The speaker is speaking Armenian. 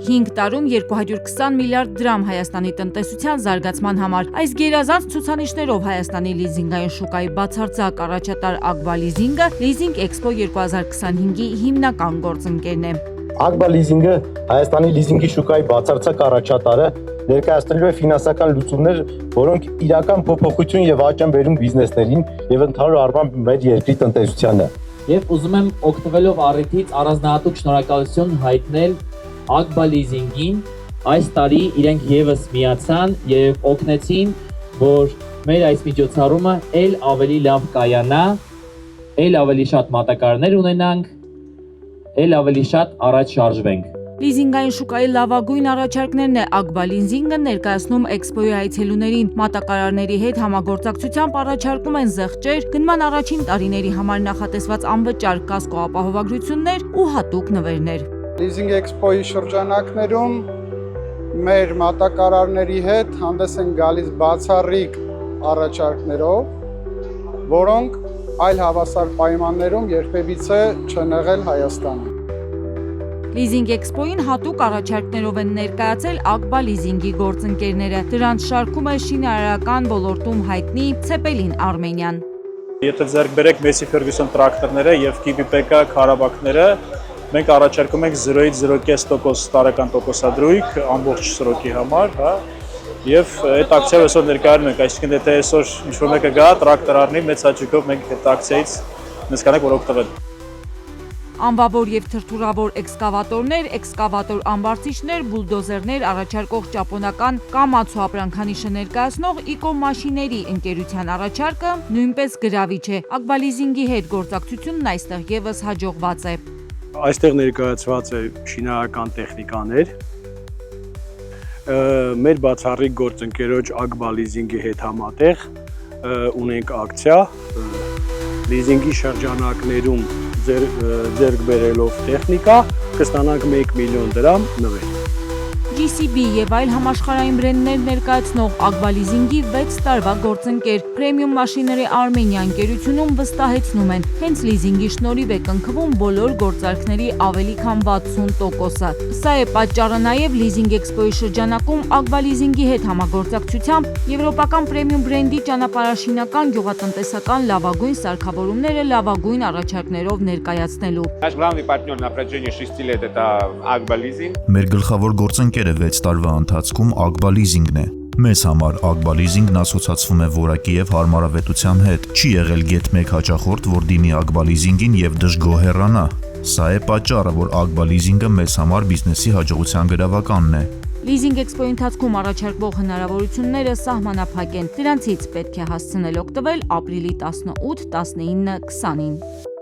5 տարում 220 միլիարդ դրամ Հայաստանի տնտեսության զարգացման համար։ Այս գերազանց ցուցանիշներով Հայաստանի լիզինգային շուկայի բացարձակ առաջատար Ակբա լիզինգը Leasing Expo 2025-ի հիմնական գործընկերն է։ Ակբա լիզինգը Հայաստանի լիզինգի շուկայի բացարձակ առաջատարը ներկայացնելու է ֆինանսական լուծումներ, որոնք իրական փոփոխություն եւ աճ են բերում բիզնեսներին եւ ընդհանուր առմամբ մեր երկրի տնտեսությանը։ Եվ ուզում եմ օգտվելով առիթից առանձնահատուկ շնորհակալություն հայտնել Ակբա լիզինգին։ Այս տարի իրենք եւս միացան եւ օգնեցին, որ մեր այս միջոցառումը ել ավելի լավ կայանա, ել ավելի շատ մատակարարներ ունենանք, ել ավելի շատ առաջ շարժվենք։ Լիզինգային շուկայի լավագույն առաջարկներն է Ակբա լիզինգը ներկայացնում էքսպոյի այցելուներին։ Մատակարարների հետ համագործակցությամբ առաջարկում են զեղչեր, գնման առաջին տարիների համար նախատեսված անվճար կասկո ապահովագրություններ ու հատուկ նվերներ։ Leasing Expo-ի շրջանակներում մեր մատակարարների հետ հանդես են գալիս բացառիկ առաջարկներով, որոնք այլ հավասար պայմաններում երբևիցե չեն եղել Հայաստանում։ Leasing Expo-ին հատուկ առաջարկներով են ներկայացել Ակբա լիզինգի գործընկերները։ Դրանց շարքում է շինարարական ոլորտում հայտնի Ցեպելին Արմենիան։ Եթե ձեռք բերեք Massey Ferguson տրակտորները եւ Kibipeka քարաբակները, մենք առաջարկում ենք 0-ից 0.5% տարեկան տոկոսադրույք ամբողջ սրոկի համար, հա։ Եվ այդ ակցիայով այսօր ներկայանում ենք, այսինքն եթե այսօր ինչ-որ մեկը գա, տրակտոր առնի, մեծ հաճույքով մենք այդ ակցիայից մեզ կանենք, որ օգտվել։ Անվավոր եւ թրթուրավոր էքսկավատորներ, էքսկավատոր ամբարձիչներ, բուլդոզերներ առաջարկող ճապոնական Կամացու ապրանքանիշը ներկայացնող Իկո մաշիների ընկերության առաջարկը նույնպես գրավիչ է։ Ակբա լիզինգի հետ գործակցությունն այստեղ եւս հաջողված է։ Այստեղ ներկայացված է շինարարական տեխնիկաներ։ Մեր բացառիկ գործընկերոջ Ակբա լիզինգի հետ համատեղ ունենք ակցիա լիզինգի շրջանակներում ձեռք բերելով տեխնիկա կստանանք 1 միլիոն դրամ նվեր։ GCB եւ այլ համաշխարհային բրենդներ ներկայացնող Ակբա լիզինգի 6 տարվա գործընկեր Premium Machinery Armenia ընկերությունում վստահեցնում են, հենց լիզինգի շնորհիվ է կնքվում բոլոր գործարքների ավելի քան 60%-ը։ Սա է պատճառը նաեւ Leasing Expo-ի շրջանակում Ակբա լիզինգի հետ համագործակցությամբ եվրոպական Premium բրենդի ճանապարհաշինական գյուղատնտեսական լավագույն սարքավորումները լավագույն առաջարկներով ներկայացնելու։ Наш главный партнер на протяжении 6 лет это Ակբա Leasing։ Մեր գլխավոր գործընկերը 6 տարվա ընթացքում Ակբա լիզինգն է։ Մեզ համար Ակբա լիզինգն ասոցացվում է որակի եւ հարմարավետության հետ։ Չի եղել գեթ-1 հաճախորդ, որ դիմի Ակբա լիզինգին եւ դժգոհեռանա։ Սա է պատճառը, որ Ակբա լիզինգը մեզ համար բիզնեսի հաջողության գրավականն է։ Leasing Expo-ի ընթացքում առաջարկվող հնարավորությունները սահմանափակ են։ Դրանցից պետք է հասցնել օգտվել ապրիլի 18, 19, 20-ին։